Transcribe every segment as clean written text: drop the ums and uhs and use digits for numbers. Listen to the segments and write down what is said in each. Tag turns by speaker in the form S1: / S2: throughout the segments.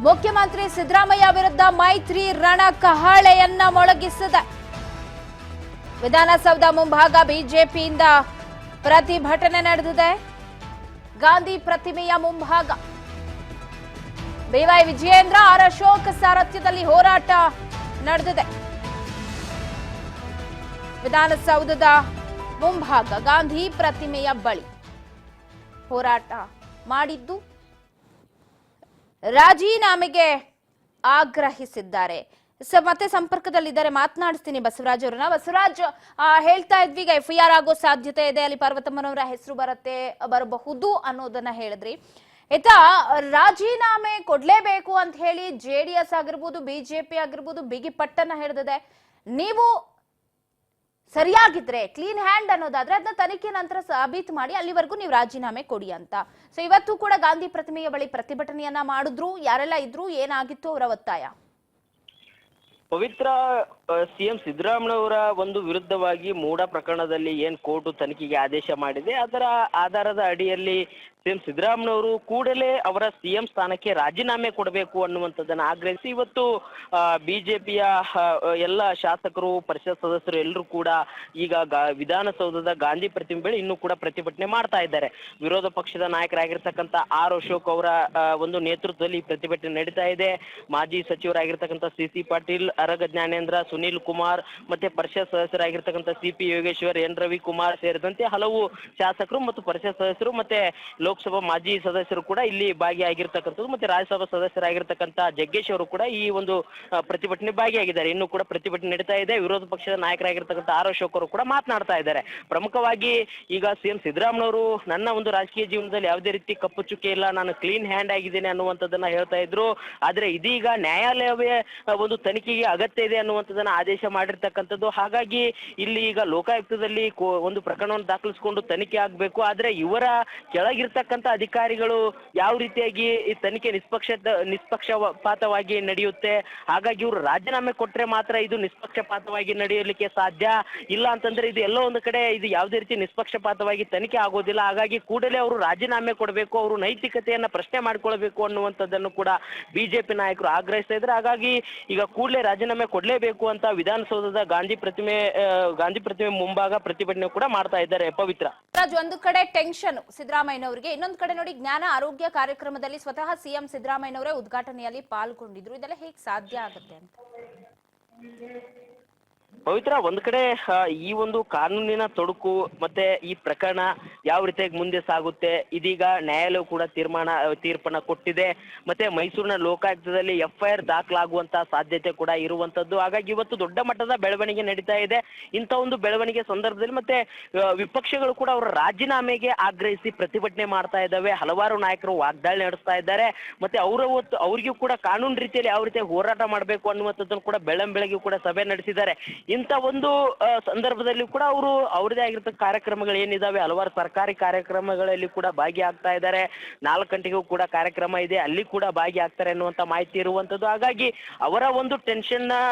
S1: ಮುಖ್ಯಮಂತ್ರಿ ಸಿದ್ದರಾಮಯ್ಯ ವಿರುದ್ಧ ಮೈತ್ರಿ ರಣಕಹಳೆಯನ್ನ ಮೊಳಗಿಸಿದೆ. ವಿಧಾನಸೌಧ ಮುಂಭಾಗ ಬಿಜೆಪಿಯಿಂದ ಪ್ರತಿಭಟನೆ ನಡೆದಿದೆ. ಗಾಂಧಿ ಪ್ರತಿಮೆಯ ಮುಂಭಾಗ ಬಿವೈ ವಿಜಯೇಂದ್ರ, ಆರ್ ಅಶೋಕ್ ಸಾರಥ್ಯದಲ್ಲಿ ಹೋರಾಟ ನಡೆದಿದೆ. ವಿಧಾನಸೌಧದ ಮುಂಭಾಗ ಗಾಂಧಿ ಪ್ರತಿಮೆಯ ಬಳಿ ಹೋರಾಟ ಮಾಡಿದ್ದು ರಾಜೀನಾಮೆಗೆ ಆಗ್ರಹಿಸಿದ್ದಾರೆ. ಮತ್ತೆ ಸಂಪರ್ಕದಲ್ಲಿದ್ದಾರೆ, ಮಾತನಾಡಿಸ್ತೀನಿ ಬಸವರಾಜ್ ಅವರನ್ನ. ಬಸವರಾಜ್, ಹೇಳ್ತಾ ಇದ್ವಿ ಈಗ FIR ಆಗೋ ಸಾಧ್ಯತೆ ಇದೆ, ಅಲ್ಲಿ ಪಾರ್ವತಮ್ಮನವರ ಹೆಸರು ಬರಬಹುದು ಅನ್ನೋದನ್ನ ಹೇಳಿದ್ರಿ. ರಾಜೀನಾಮೆ ಕೊಡ್ಲೇಬೇಕು ಅಂತ ಹೇಳಿ JDS ಆಗಿರ್ಬೋದು, BJP ಆಗಿರ್ಬೋದು ಬಿಗಿ ಪಟ್ಟನ್ನ ಹಿಡಿದಿದೆ. ನೀವು ಸರಿಯಾಗಿದ್ರೆ ಕ್ಲೀನ್ ಹ್ಯಾಂಡ್ ಅನ್ನೋದಾದ್ರೆ ಅದನ್ನ ತನಿಖೆ ನಂತರ ಸಾಬೀತು ಮಾಡಿ ಅಲ್ಲಿವರೆಗೂ ನೀವು ರಾಜೀನಾಮೆ ಕೊಡಿ ಅಂತ. ಸೊ ಇವತ್ತು ಕೂಡ ಗಾಂಧಿ ಪ್ರತಿಮೆಯ ಬಳಿ ಪ್ರತಿಭಟನೆಯನ್ನ ಮಾಡಿದ್ರು. ಯಾರೆಲ್ಲ ಇದ್ರು, ಏನಾಗಿತ್ತು ಅವರ ಒತ್ತಾಯ?
S2: ಪವಿತ್ರ, CM ಸಿದ್ದರಾಮಯ್ಯವರ ಒಂದು ವಿರುದ್ಧವಾಗಿ ಮೂಡ ಪ್ರಕರಣದಲ್ಲಿ ಏನ್ ಕೋರ್ಟ್ ತನಿಖೆಗೆ ಆದೇಶ ಮಾಡಿದೆ, ಅದರ ಆಧಾರದ ಅಡಿಯಲ್ಲಿ CM ಸಿದ್ದರಾಮಯ್ಯವರು ಕೂಡಲೇ ಅವರ CM ಸ್ಥಾನಕ್ಕೆ ರಾಜೀನಾಮೆ ಕೊಡಬೇಕು ಅನ್ನುವಂಥದ್ದನ್ನು ಆಗ್ರಹಿಸಿ ಇವತ್ತು ಬಿಜೆಪಿಯ ಎಲ್ಲ ಶಾಸಕರು, ಪರಿಷತ್ ಸದಸ್ಯರು ಎಲ್ಲರೂ ಕೂಡ ಈಗ ವಿಧಾನಸೌಧದ ಗಾಂಧಿ ಪ್ರತಿಮೆ ಬಳಿ ಇನ್ನೂ ಕೂಡ ಪ್ರತಿಭಟನೆ ಮಾಡ್ತಾ ಇದ್ದಾರೆ. ವಿರೋಧ ಪಕ್ಷದ ನಾಯಕರಾಗಿರ್ತಕ್ಕಂಥ ಆರ್ ಅಶೋಕ್ ಅವರ ಒಂದು ನೇತೃತ್ವದಲ್ಲಿ ಪ್ರತಿಭಟನೆ ನಡೀತಾ ಇದೆ. ಮಾಜಿ ಸಚಿವರಾಗಿರ್ತಕ್ಕಂಥ CC ಪಾಟೀಲ್, ಅರಗ ಜ್ಞಾನೇಂದ್ರ, ಸುನೀಲ್ ಕುಮಾರ್, ಮತ್ತೆ ಪರಿಷತ್ ಸದಸ್ಯರಾಗಿರ್ತಕ್ಕಂಥ CP ಯೋಗೇಶ್ವರ್, ಎನ್ ರವಿಕುಮಾರ್ ಸೇರಿದಂತೆ ಹಲವು ಶಾಸಕರು ಮತ್ತು ಪರಿಷತ್ ಸದಸ್ಯರು ಮತ್ತೆ ಲೋಕಸಭಾ ಮಾಜಿ ಸದಸ್ಯರು ಕೂಡ ಇಲ್ಲಿ ಭಾಗಿಯಾಗಿರ್ತಕ್ಕಂಥದ್ದು. ಮತ್ತೆ ರಾಜ್ಯಸಭಾ ಸದಸ್ಯರಾಗಿರ್ತಕ್ಕಂಥ ಜಗ್ಗೇಶ್ ಅವರು ಕೂಡ ಈ ಒಂದು ಪ್ರತಿಭಟನೆ ಭಾಗಿಯಾಗಿದ್ದಾರೆ. ಇನ್ನು ಕೂಡ ಪ್ರತಿಭಟನೆ ನಡೀತಾ ಇದೆ. ವಿರೋಧ ಪಕ್ಷದ ನಾಯಕರಾಗಿರ್ತಕ್ಕಂಥ ಆರ್ ಅಶೋಕ್ ಅವರು ಕೂಡ ಮಾತನಾಡ್ತಾ ಇದ್ದಾರೆ. ಪ್ರಮುಖವಾಗಿ ಈಗ CM ಸಿದ್ದರಾಮಯ್ಯವರು ನನ್ನ ಒಂದು ರಾಜಕೀಯ ಜೀವನದಲ್ಲಿ ಯಾವುದೇ ರೀತಿ ಕಪ್ಪು ಚುಕ್ಕೆ ಇಲ್ಲ, ನಾನು ಕ್ಲೀನ್ ಹ್ಯಾಂಡ್ ಆಗಿದ್ದೇನೆ ಅನ್ನುವಂಥದ್ದನ್ನ ಹೇಳ್ತಾ ಇದ್ರು. ಆದ್ರೆ ಇದೀಗ ನ್ಯಾಯಾಲಯವೇ ಒಂದು ತನಿಖೆಗೆ ಅಗತ್ಯ ಇದೆ ಅನ್ನುವಂಥದ್ದನ್ನ ಆದೇಶ ಮಾಡಿರ್ತಕ್ಕಂಥದ್ದು. ಹಾಗಾಗಿ ಇಲ್ಲಿ ಈಗ ಲೋಕಾಯುಕ್ತದಲ್ಲಿ ಒಂದು ಪ್ರಕರಣವನ್ನು ದಾಖಲಿಸಿಕೊಂಡು ತನಿಖೆ ಆಗ್ಬೇಕು. ಆದ್ರೆ ಇವರ ಕೆಳಗಿರ್ತಕ್ಕಂಥ ಅಧಿಕಾರಿಗಳು ಯಾವ ರೀತಿಯಾಗಿ ಈ ತನಿಖೆ ನಿಷ್ಪಕ್ಷಪಾತವಾಗಿ ನಡೆಯುತ್ತೆ, ಹಾಗಾಗಿ ಇವರು ರಾಜೀನಾಮೆ ಕೊಟ್ರೆ ಮಾತ್ರ ಇದು ನಿಷ್ಪಕ್ಷಪಾತವಾಗಿ ನಡೆಯಲಿಕ್ಕೆ ಸಾಧ್ಯ, ಇಲ್ಲ ಅಂತಂದ್ರೆ ಇದು ಎಲ್ಲೋ ಒಂದು ಕಡೆ ಇದು ಯಾವುದೇ ರೀತಿ ನಿಷ್ಪಕ್ಷಪಾತವಾಗಿ ತನಿಖೆ ಆಗೋದಿಲ್ಲ. ಹಾಗಾಗಿ ಕೂಡಲೇ ಅವರು ರಾಜೀನಾಮೆ ಕೊಡಬೇಕು, ಅವರು ನೈತಿಕತೆಯನ್ನ ಪ್ರಶ್ನೆ ಮಾಡ್ಕೊಳ್ಬೇಕು ಅನ್ನುವಂಥದ್ದನ್ನು ಕೂಡ ಬಿಜೆಪಿ ನಾಯಕರು ಆಗ್ರಹಿಸ್ತಾ ಇದ್ದಾರೆ. ಹಾಗಾಗಿ ಈಗ ಕೂಡಲೇ ರಾಜೀನಾಮೆ ಕೊಡ್ಲೇಬೇಕು ಅಂತ ವಿಧಾನಸೌಧದ ಗಾಂಧಿ ಪ್ರತಿಮೆ ಮುಂಭಾಗ ಪ್ರತಿಭಟನೆ ಕೂಡ ಮಾಡ್ತಾ ಇದ್ದಾರೆ. ಪವಿತ್ರ,
S1: ಒಂದು ಕಡೆ ಟೆನ್ಷನ್ ಸಿದ್ದರಾಮಯ್ಯನವರಿಗೆ, ಇನ್ನೊಂದು ಕಡೆ ನೋಡಿ ಜ್ಞಾನ ಆರೋಗ್ಯ ಕಾರ್ಯಕ್ರಮದಲ್ಲಿ ಸ್ವತಃ CM ಸಿದ್ದರಾಮಯ್ಯನವರೇ ಉದ್ಘಾಟನೆಯಲ್ಲಿ ಪಾಲ್ಗೊಂಡಿದ್ರು. ಇದೆಲ್ಲ ಹೇಗೆ ಸಾಧ್ಯ ಆಗುತ್ತೆ ಅಂತ?
S2: ಪವಿತ್ರ, ಒಂದು ಕಡೆ ಈ ಒಂದು ಕಾನೂನಿನ ತೊಡಕು ಮತ್ತೆ ಈ ಪ್ರಕರಣ ಯಾವ ರೀತಿಯಾಗಿ ಮುಂದೆ ಸಾಗುತ್ತೆ, ಇದೀಗ ನ್ಯಾಯಾಲಯ ಕೂಡ ತೀರ್ಪನ್ನ ಕೊಟ್ಟಿದೆ. ಮತ್ತೆ ಮೈಸೂರಿನ ಲೋಕಾಯುಕ್ತದಲ್ಲಿ FIR ದಾಖಲಾಗುವಂತಹ ಸಾಧ್ಯತೆ ಕೂಡ ಇರುವಂತದ್ದು. ಹಾಗಾಗಿ ಇವತ್ತು ದೊಡ್ಡ ಮಟ್ಟದ ಬೆಳವಣಿಗೆ ನಡೀತಾ ಇದೆ. ಇಂಥ ಒಂದು ಬೆಳವಣಿಗೆ ಸಂದರ್ಭದಲ್ಲಿ ಮತ್ತೆ ವಿಪಕ್ಷಗಳು ಕೂಡ ಅವರ ರಾಜೀನಾಮೆಗೆ ಆಗ್ರಹಿಸಿ ಪ್ರತಿಭಟನೆ ಮಾಡ್ತಾ ಇದ್ದಾವೆ. ಹಲವಾರು ನಾಯಕರು ವಾಗ್ದಾಳಿ ನಡೆಸ್ತಾ ಇದ್ದಾರೆ. ಮತ್ತೆ ಅವರಿಗೂ ಕೂಡ ಕಾನೂನು ರೀತಿಯಲ್ಲಿ ಯಾವ ರೀತಿ ಹೋರಾಟ ಮಾಡಬೇಕು ಅನ್ನುವಂಥದ್ದನ್ನು ಕೂಡ ಬೆಳಗ್ಗೆ ಕೂಡ ಸಭೆ ನಡೆಸಿದ್ದಾರೆ. ಇಂಥ ಒಂದು ಸಂದರ್ಭದಲ್ಲಿ ಕೂಡ ಅವರು ಅವರದೇ ಆಗಿರ್ತಕ್ಕ ಕಾರ್ಯಕ್ರಮಗಳು ಏನಿದಾವೆ, ಹಲವಾರು ಸರ್ಕಾರಿ ಕಾರ್ಯಕ್ರಮಗಳಲ್ಲಿ ಕೂಡ ಭಾಗಿಯಾಗ್ತಾ ಇದ್ದಾರೆ. 4 ಗಂಟೆಗೂ ಕೂಡ ಕಾರ್ಯಕ್ರಮ ಇದೆ, ಅಲ್ಲಿ ಕೂಡ ಭಾಗಿಯಾಗ್ತಾರೆ ಅನ್ನುವಂಥ ಮಾಹಿತಿ ಇರುವಂತದ್ದು. ಹಾಗಾಗಿ ಅವರ ಒಂದು ಟೆನ್ಷನ್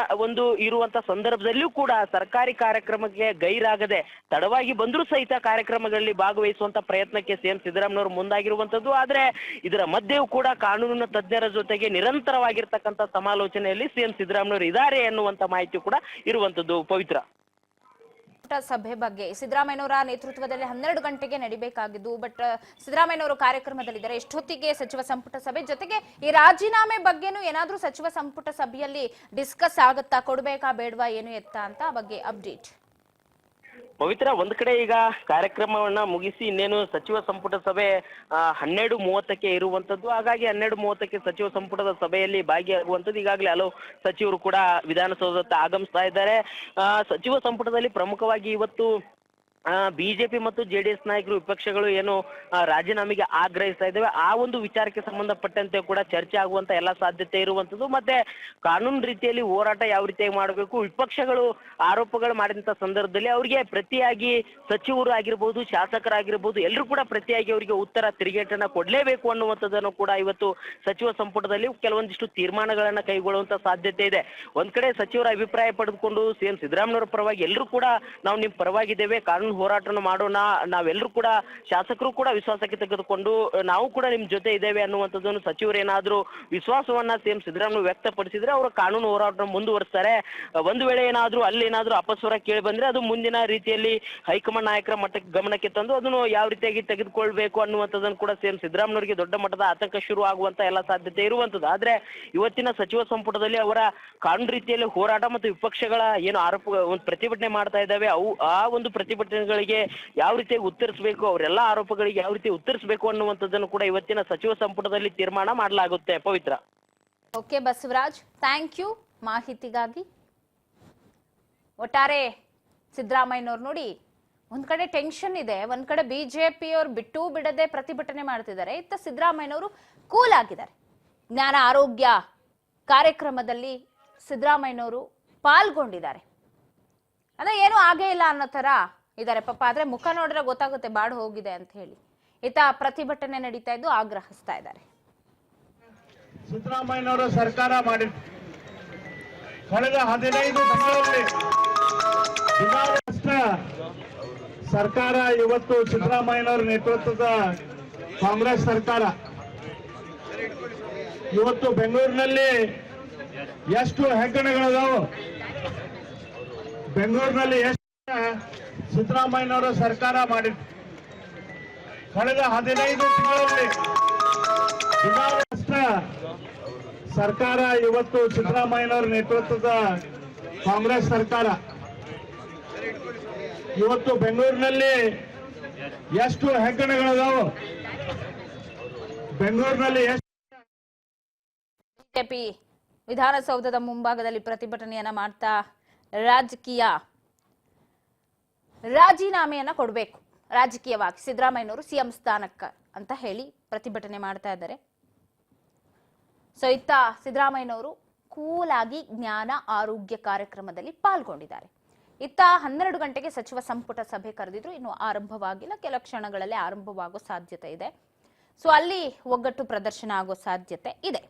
S2: ಒಂದು ಇರುವಂತ ಸಂದರ್ಭದಲ್ಲಿಯೂ ಕೂಡ ಸರ್ಕಾರಿ ಕಾರ್ಯಕ್ರಮಕ್ಕೆ ಗೈರಾಗದೆ ತಡವಾಗಿ ಬಂದರೂ ಸಹಿತ ಕಾರ್ಯಕ್ರಮಗಳಲ್ಲಿ ಭಾಗವಹಿಸುವಂತ ಪ್ರಯತ್ನಕ್ಕೆ CM ಸಿದ್ದರಾಮಯ್ಯವರು ಮುಂದಾಗಿರುವಂತದ್ದು. ಆದ್ರೆ ಇದರ ಮಧ್ಯೆಯೂ ಕೂಡ ಕಾನೂನಿನ ತಜ್ಞರ ಜೊತೆಗೆ ನಿರಂತರವಾಗಿರ್ತಕ್ಕಂಥ ಸಮಾಲೋಚನೆಯಲ್ಲಿ CM ಸಿದ್ದರಾಮಯ್ಯವರು ಇದ್ದಾರೆ ಎನ್ನುವಂತ ಮಾಹಿತಿ ಕೂಡ ಇರುವಂತದ್ದು. ಪವಿತ್ರ,
S1: ಸಭೆ ಬಗ್ಗೆ ಸಿದ್ದರಾಮಯ್ಯನವರ ನೇತೃತ್ವದಲ್ಲಿ 12 ಗಂಟೆಗೆ ನಡಿಬೇಕಾಗಿದ್ದು, ಬಟ್ ಸಿದ್ದರಾಮಯ್ಯನವರು ಕಾರ್ಯಕ್ರಮದಲ್ಲಿದ್ದಾರೆ. ಎಷ್ಟೊತ್ತಿಗೆ ಸಚಿವ ಸಂಪುಟ ಸಭೆ ಜೊತೆಗೆ ಈ ರಾಜೀನಾಮೆ ಬಗ್ಗೆನೂ ಏನಾದ್ರೂ ಸಚಿವ ಸಂಪುಟ ಸಭೆಯಲ್ಲಿ ಡಿಸ್ಕಸ್ ಆಗುತ್ತಾ, ಕೊಡ್ಬೇಕಾ ಬೇಡವಾ ಏನು ಎತ್ತಾ ಅಂತ ಬಗ್ಗೆ ಅಪ್ಡೇಟ್?
S2: ಪವಿತ್ರ, ಒಂದ್ ಕಡೆ ಈಗ ಕಾರ್ಯಕ್ರಮವನ್ನ ಮುಗಿಸಿ ಇನ್ನೇನು ಸಚಿವ ಸಂಪುಟ ಸಭೆ 12:30ಕ್ಕೆ ಇರುವಂತದ್ದು. ಹಾಗಾಗಿ 12:30ಕ್ಕೆ ಸಚಿವ ಸಂಪುಟದ ಸಭೆಯಲ್ಲಿ ಭಾಗಿಯಾಗುವಂತದ್ದು. ಈಗಾಗಲೇ ಹಲವು ಸಚಿವರು ಕೂಡ ವಿಧಾನಸೌಧಕ್ಕೆ ಆಗಮಿಸ್ತಾ ಇದ್ದಾರೆ. ಸಚಿವ ಸಂಪುಟದಲ್ಲಿ ಪ್ರಮುಖವಾಗಿ ಇವತ್ತು ಬಿಜೆಪಿ ಮತ್ತು JDS ನಾಯಕರು, ವಿಪಕ್ಷಗಳು ಏನು ರಾಜೀನಾಮೆಗೆ ಆಗ್ರಹಿಸ್ತಾ ಇದ್ದೇವೆ, ಆ ಒಂದು ವಿಚಾರಕ್ಕೆ ಸಂಬಂಧಪಟ್ಟಂತೆ ಕೂಡ ಚರ್ಚೆ ಆಗುವಂತ ಎಲ್ಲ ಸಾಧ್ಯತೆ ಇರುವಂತದ್ದು. ಮತ್ತೆ ಕಾನೂನು ರೀತಿಯಲ್ಲಿ ಹೋರಾಟ ಯಾವ ರೀತಿಯಾಗಿ ಮಾಡಬೇಕು, ವಿಪಕ್ಷಗಳು ಆರೋಪಗಳು ಮಾಡಿದಂತ ಸಂದರ್ಭದಲ್ಲಿ ಅವರಿಗೆ ಪ್ರತಿಯಾಗಿ ಸಚಿವರು ಆಗಿರ್ಬೋದು, ಶಾಸಕರಾಗಿರ್ಬೋದು, ಎಲ್ಲರೂ ಕೂಡ ಪ್ರತಿಯಾಗಿ ಅವರಿಗೆ ಉತ್ತರ ತಿರುಗೇಟನ್ನ ಕೊಡ್ಲೇಬೇಕು ಅನ್ನುವಂಥದ್ದನ್ನು ಕೂಡ ಇವತ್ತು ಸಚಿವ ಸಂಪುಟದಲ್ಲಿ ಕೆಲವೊಂದಿಷ್ಟು ತೀರ್ಮಾನಗಳನ್ನ ಕೈಗೊಳ್ಳುವಂತ ಸಾಧ್ಯತೆ ಇದೆ. ಒಂದ್ ಕಡೆ ಸಚಿವರ ಅಭಿಪ್ರಾಯ ಪಡೆದುಕೊಂಡು CM ಸಿದ್ದರಾಮಯ್ಯವರ ಪರವಾಗಿ ಎಲ್ಲರೂ ಕೂಡ ನಾವು ನಿಮ್ ಪರವಾಗಿದ್ದೇವೆ, ಕಾನೂನು ಹೋರಾಟವನ್ನು ಮಾಡೋಣ, ನಾವೆಲ್ಲರೂ ಕೂಡ ಶಾಸಕರು ಕೂಡ ವಿಶ್ವಾಸಕ್ಕೆ ತೆಗೆದುಕೊಂಡು ನಾವು ಕೂಡ ನಿಮ್ ಜೊತೆ ಇದ್ದೇವೆ ಅನ್ನುವಂಥದ್ದನ್ನು ಸಚಿವರು ಏನಾದ್ರೂ ವಿಶ್ವಾಸವನ್ನ ಸಿಎಂ ಸಿದ್ದರಾಮಯ್ಯ ವ್ಯಕ್ತಪಡಿಸಿದ್ರೆ ಅವರ ಕಾನೂನು ಹೋರಾಟ ಮುಂದುವರಿಸ್ತಾರೆ. ಒಂದು ವೇಳೆ ಏನಾದ್ರೂ ಅಲ್ಲಿ ಏನಾದ್ರೂ ಅಪಸ್ವರ ಕೇಳಿ ಬಂದ್ರೆ ಅದು ಮುಂದಿನ ರೀತಿಯಲ್ಲಿ ಹೈಕಮಾಂಡ್ ನಾಯಕರ ಮಟ್ಟಕ್ಕೆ ಗಮನಕ್ಕೆ ತಂದು ಅದನ್ನು ಯಾವ ರೀತಿಯಾಗಿ ತೆಗೆದುಕೊಳ್ಬೇಕು ಅನ್ನುವಂಥದ್ದನ್ನು ಕೂಡ ಸಿಎಂ ಸಿದ್ದರಾಮಯ್ಯವರಿಗೆ ದೊಡ್ಡ ಮಟ್ಟದ ಆತಂಕ ಶುರು ಆಗುವಂತ ಎಲ್ಲ ಸಾಧ್ಯತೆ ಇರುವಂತದ್ದು. ಆದ್ರೆ ಇವತ್ತಿನ ಸಚಿವ ಸಂಪುಟದಲ್ಲಿ ಅವರ ಕಾನೂನು ರೀತಿಯಲ್ಲಿ ಹೋರಾಟ ಮತ್ತು ವಿಪಕ್ಷಗಳ ಏನು ಆರೋಪ ಒಂದು ಪ್ರತಿಭಟನೆ ಮಾಡ್ತಾ ಇದ್ದಾವೆ ಅವು ಆ ಒಂದು ಪ್ರತಿಭಟನೆಗಳಿಗೆ ಯಾವ ರೀತಿಯಾಗಿ ಉತ್ತರಿಸಬೇಕು, ಅವರೆಲ್ಲ ಆರೋಪಗಳಿಗೆ ಯಾವ ರೀತಿ ಉತ್ತರಿಸಬೇಕು ಅನ್ನುವಂಥದ್ದನ್ನು ಕೂಡ ಇವತ್ತಿನ ಸಚಿವ ಸಂಪುಟದಲ್ಲಿ ತೀರ್ಮಾನ ಮಾಡಲಾಗುತ್ತೆ. ಪವಿತ್ರ.
S1: ಓಕೆ ಬಸವರಾಜ್, ಥ್ಯಾಂಕ್ ಯು ಮಾಹಿತಿಗಾಗಿ. ಒಟ್ಟಾರೆ ಸಿದ್ದರಾಮಯ್ಯನವ್ರು ನೋಡಿ, ಒಂದ್ ಕಡೆ ಟೆನ್ಷನ್ ಇದೆ, ಒಂದ್ ಕಡೆ ಬಿಜೆಪಿಯವ್ರು ಬಿಟ್ಟು ಬಿಡದೆ ಪ್ರತಿಭಟನೆ ಮಾಡ್ತಿದ್ದಾರೆ, ಇತ್ತ ಸಿದ್ದರಾಮಯ್ಯನವರು ಕೂಲ್ ಆಗಿದ್ದಾರೆ. ಜ್ಞಾನ ಆರೋಗ್ಯ ಕಾರ್ಯಕ್ರಮದಲ್ಲಿ ಸಿದ್ದರಾಮಯ್ಯನವರು ಪಾಲ್ಗೊಂಡಿದ್ದಾರೆ. ಅದೇ ಏನು ಆಗೇ ಇಲ್ಲ ಅನ್ನೋ ತರ ಇದ್ದಾರೆ ಪಾಪ. ಆದ್ರೆ ಮುಖ ನೋಡಿದ್ರೆ ಗೊತ್ತಾಗುತ್ತೆ ಬಾಡು ಹೋಗಿದೆ ಅಂತ ಹೇಳಿ. ಇತ್ತ ಪ್ರತಿಭಟನೆ ನಡೀತಾ ಇದ್ದು ಆಗ್ರಹಿಸ್ತಾ ಇದ್ದಾರೆ.
S3: ಸಿದ್ದರಾಮಯ್ಯನವರು ಸರ್ಕಾರ ಮಾಡಿ ಕಳೆದ 15 ದಿನಗಳಲ್ಲಿ ಸರ್ಕಾರ, ಇವತ್ತು ಸಿದ್ದರಾಮಯ್ಯನವರ ನೇತೃತ್ವದ ಕಾಂಗ್ರೆಸ್ ಸರ್ಕಾರ ಇವತ್ತು ಬೆಂಗಳೂರಿನಲ್ಲಿ ಎಷ್ಟು ಹೆಗ್ಗಣಗಳಿದಾವು, ಬೆಂಗಳೂರಿನಲ್ಲಿ ಎಷ್ಟು ಸಿದ್ದರಾಮಯ್ಯನವರ ಸರ್ಕಾರ ಮಾಡಿ ಕಳೆದ 15 ದಿನಗಳಲ್ಲಿ ಸರ್ಕಾರ, ಇವತ್ತು ಸಿದ್ದರಾಮಯ್ಯನವರ ನೇತೃತ್ವದ ಕಾಂಗ್ರೆಸ್ ಸರ್ಕಾರ ಇವತ್ತು ಬೆಂಗಳೂರಿನಲ್ಲಿ ಎಷ್ಟು ಹೆಗ್ಗಣಗಳಿದಾವು, ಬೆಂಗಳೂರಿನಲ್ಲಿ ಎಷ್ಟು
S1: ಬಿಜೆಪಿ ವಿಧಾನಸೌಧದ ಮುಂಭಾಗದಲ್ಲಿ ಪ್ರತಿಭಟನೆಯನ್ನ ಮಾಡ್ತಾ ರಾಜೀನಾಮೆಯನ್ನ ಕೊಡಬೇಕು ರಾಜಕೀಯವಾಗಿ ಸಿದ್ದರಾಮಯ್ಯನವರು ಸಿಎಂ ಸ್ಥಾನಕ್ಕ ಅಂತ ಹೇಳಿ ಪ್ರತಿಭಟನೆ ಮಾಡ್ತಾ ಇದ್ದಾರೆ. ಸೊ ಇತ್ತ ಸಿದ್ದರಾಮಯ್ಯನವರು ಕೂಲ್ ಆಗಿ ಜ್ಞಾನ ಆರೋಗ್ಯ ಕಾರ್ಯಕ್ರಮದಲ್ಲಿ ಪಾಲ್ಗೊಂಡಿದ್ದಾರೆ. ಇತ್ತ 12 ಗಂಟೆಗೆ ಸಚಿವ ಸಂಪುಟ ಸಭೆ ಕರೆದಿದ್ರು, ಇನ್ನು ಆರಂಭವಾಗಿಲ್ಲ, ಕೆಲ ಕ್ಷಣಗಳಲ್ಲಿ ಆರಂಭವಾಗೋ ಸಾಧ್ಯತೆ ಇದೆ. ಸೊ ಅಲ್ಲಿ ಒಗ್ಗಟ್ಟು ಪ್ರದರ್ಶನ ಆಗೋ ಸಾಧ್ಯತೆ ಇದೆ.